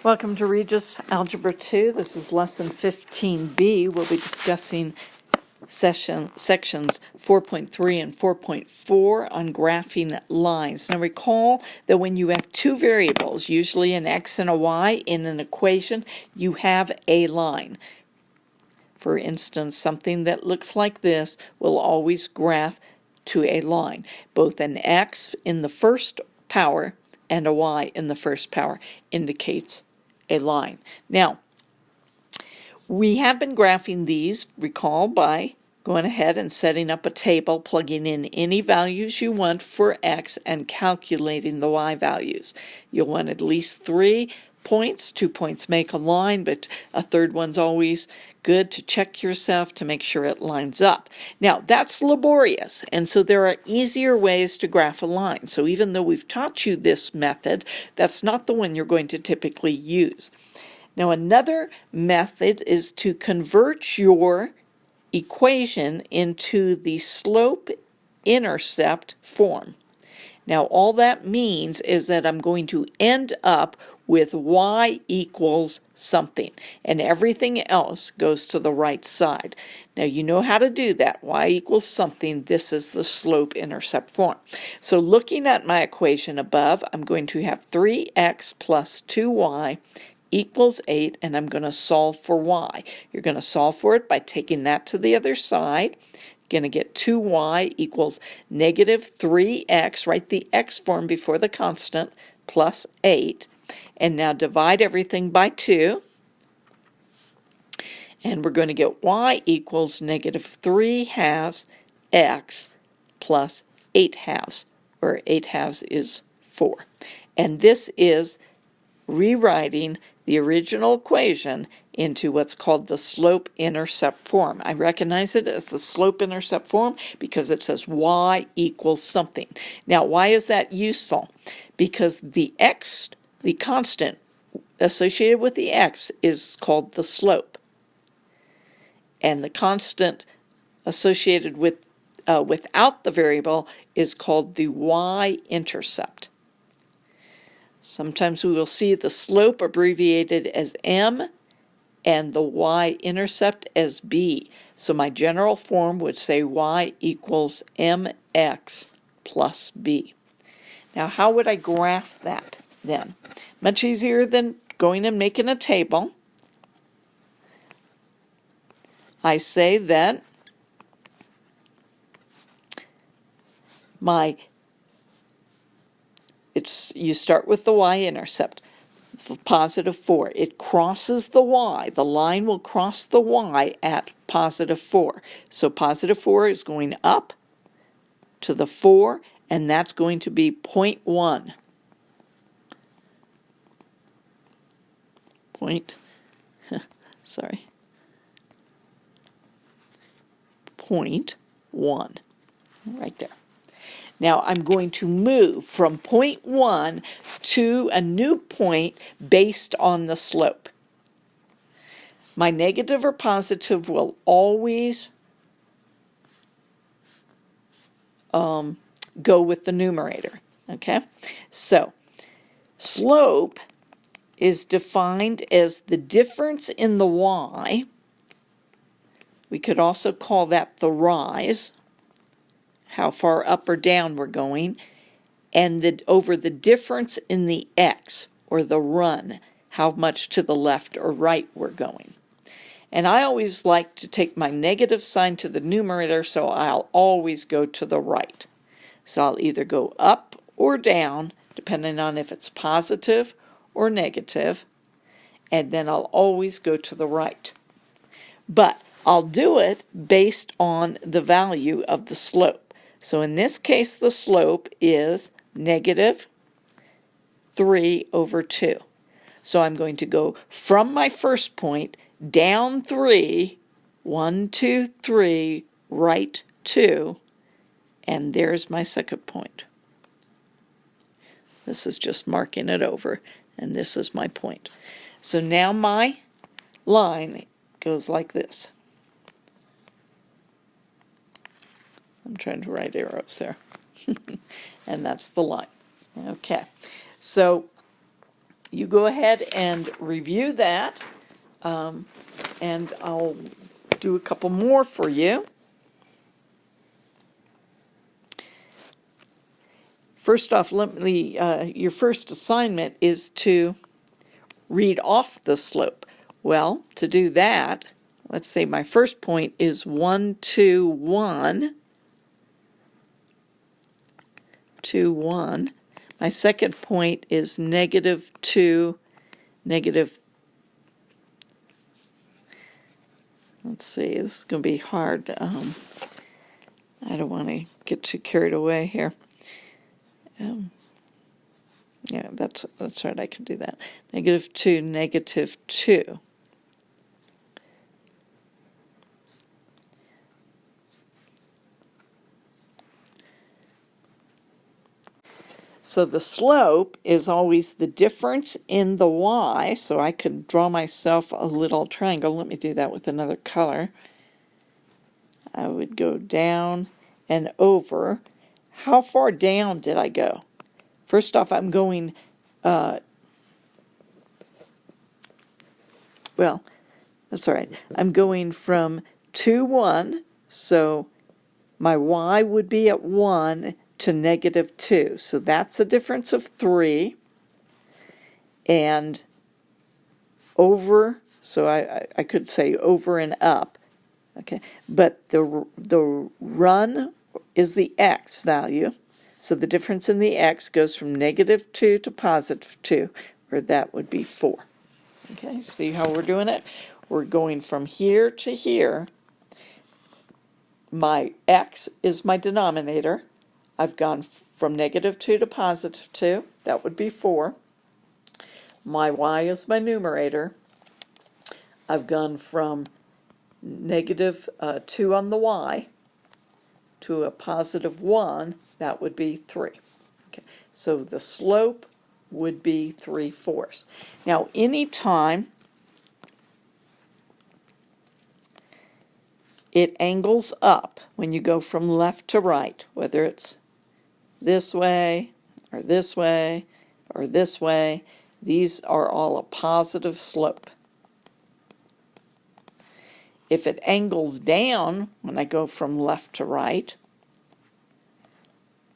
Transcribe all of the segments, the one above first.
Welcome to RGES Algebra 2. This is Lesson 15B. We'll be discussing sections 4.3 and 4.4 on graphing lines. Now recall that when you have two variables, usually an x and a y, in an equation, you have a line. For instance, something that looks like this will always graph to a line. Both an x in the first power and a y in the first power indicates a line. Now, we have been graphing these, recall, by going ahead and setting up a table, plugging in any values you want for x and calculating the y values. You'll want at least 3 points. 2 points make a line, but a third one's always good to check yourself to make sure it lines up. Now, that's laborious, and so there are easier ways to graph a line. So even though we've taught you this method, that's not the one you're going to typically use. Now, another method is to convert your equation into the slope-intercept form. Now, all that means is that I'm going to end up with y equals something, and everything else goes to the right side. Now, you know how to do that. Y equals something. This is the slope-intercept form. So looking at my equation above, I'm going to have 3x plus 2y equals 8, and I'm going to solve for y. You're going to solve for it by taking that to the other side. Going to get 2y equals negative 3x, write the x form before the constant, plus 8. And now divide everything by 2. And we're going to get y equals negative 3 halves x plus 8 halves, where 8 halves is 4. And this is rewriting the original equation into what's called the slope-intercept form. I recognize it as the slope-intercept form because it says y equals something. Now, why is that useful? Because the x, the constant associated with the x, is called the slope. And the constant associated with without the variable is called the y-intercept. Sometimes we will see the slope abbreviated as m and the y-intercept as b. So my general form would say y equals mx plus b. Now, how would I graph that then? Much easier than going and making a table. I say that you start with the y-intercept, positive 4. It crosses the y. The line will cross the y at positive 4. So positive 4 is going up to the 4, and that's going to be 0.1. Sorry. 0.1. Right there. Now, I'm going to move from 0.1 to a new point based on the slope. My negative or positive will always go with the numerator. Okay? So, slope is defined as the difference in the y. We could also call that the rise, how far up or down we're going, and over the difference in the x, or the run, how much to the left or right we're going. And I always like to take my negative sign to the numerator, so I'll always go to the right. So I'll either go up or down, depending on if it's positive or negative, and then I'll always go to the right. But I'll do it based on the value of the slope. So in this case, the slope is negative 3 over 2. So I'm going to go from my first point down 3, 1, 2, 3, right 2, and there's my second point. This is just marking it over, and this is my point. So now my line goes like this. I'm trying to write arrows there. And that's the line. Okay. So you go ahead and review that, and I'll do a couple more for you. First off, your first assignment is to read off the slope. Well, to do that, let's say my first point is 1, 2, 1. 2, 1. My second point is negative 2, negative. Let's see, this is going to be hard. I don't want to get too carried away here. Yeah, that's right, I can do that. Negative 2, negative 2. So the slope is always the difference in the y, so I could draw myself a little triangle. Let me do that with another color. I would go down and over. How far down did I go? First off, I'm going, well, that's all right. I'm going from 2, 1, so my y would be at 1 to negative 2. So that's a difference of 3. And over, so I could say over and up. Okay, but the run is the x value. So the difference in the x goes from negative 2 to positive 2, or that would be 4. Okay, see how we're doing it? We're going from here to here. My x is my denominator. I've gone from negative 2 to positive 2. That would be 4. My y is my numerator. I've gone from negative 2 on the y to a positive 1. That would be 3. Okay, so the slope would be 3/4. Now, anytime it angles up when you go from left to right, whether it's this way or this way or this way, these are all a positive slope. If it angles down when I go from left to right,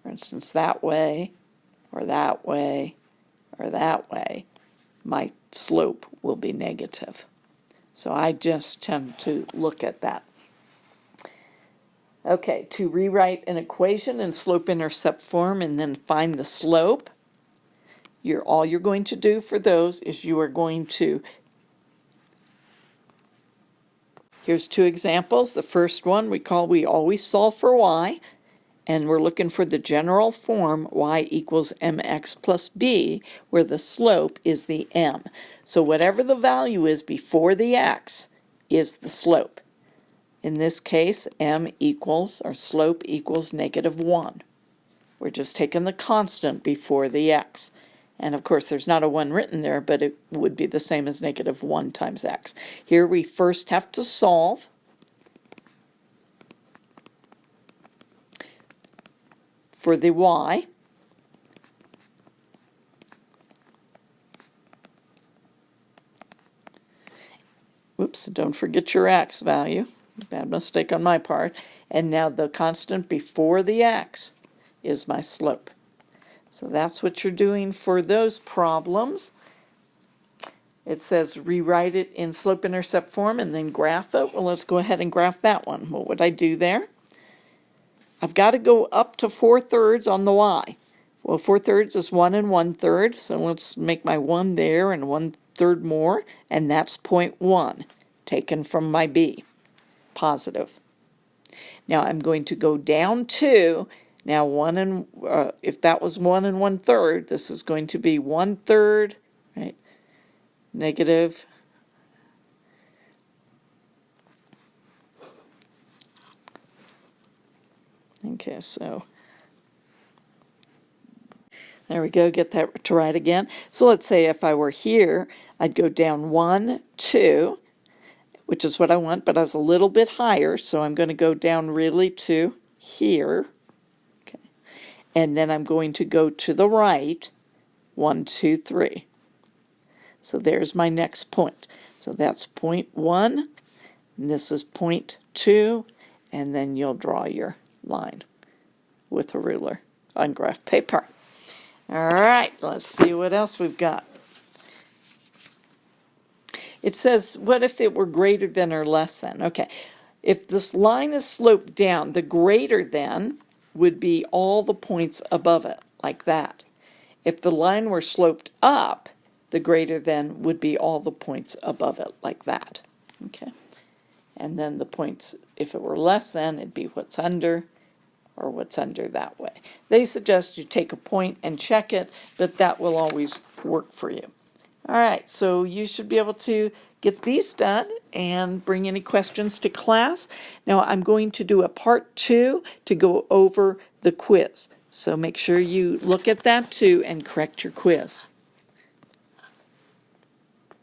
for instance, that way or that way or that way, my slope will be negative. So I just tend to look at that. Okay, to rewrite an equation in slope-intercept form and then find the slope, all you're going to do for those is you are going to, here's 2 examples. The first one we always solve for y, and we're looking for the general form y equals mx plus b, where the slope is the m. So whatever the value is before the x is the slope. In this case, m equals, or slope equals negative 1. We're just taking the constant before the x. And of course, there's not a 1 written there, but it would be the same as negative 1 times x. Here we first have to solve for the y. Whoops, don't forget your x value. Bad mistake on my part. And now the constant before the x is my slope. So that's what you're doing for those problems. It says rewrite it in slope-intercept form and then graph it. Well, let's go ahead and graph that one. What would I do there? I've got to go up to 4/3 on the y. Well, 4/3 is 1 1/3, so let's make my 1 there and 1/3 more, and that's 0.1 taken from my b, positive. Now I'm going to go down to, now if that was 1 1/3, this is going to be 1/3, right? Negative. Okay, so there we go, get that to right again. So let's say if I were here, I'd go down 1, 2, which is what I want, but I was a little bit higher, so I'm going to go down really to here. Okay. And then I'm going to go to the right, 1, 2, 3. So there's my next point. So that's point 1, and this is point 2, and then you'll draw your line with a ruler on graph paper. All right, let's see what else we've got. It says, what if it were greater than or less than? Okay, if this line is sloped down, the greater than would be all the points above it, like that. If the line were sloped up, the greater than would be all the points above it, like that. Okay, and then the points, if it were less than, it'd be what's under, or what's under that way. They suggest you take a point and check it, but that will always work for you. All right, so you should be able to get these done and bring any questions to class. Now I'm going to do a part 2 to go over the quiz. So make sure you look at that too and correct your quiz.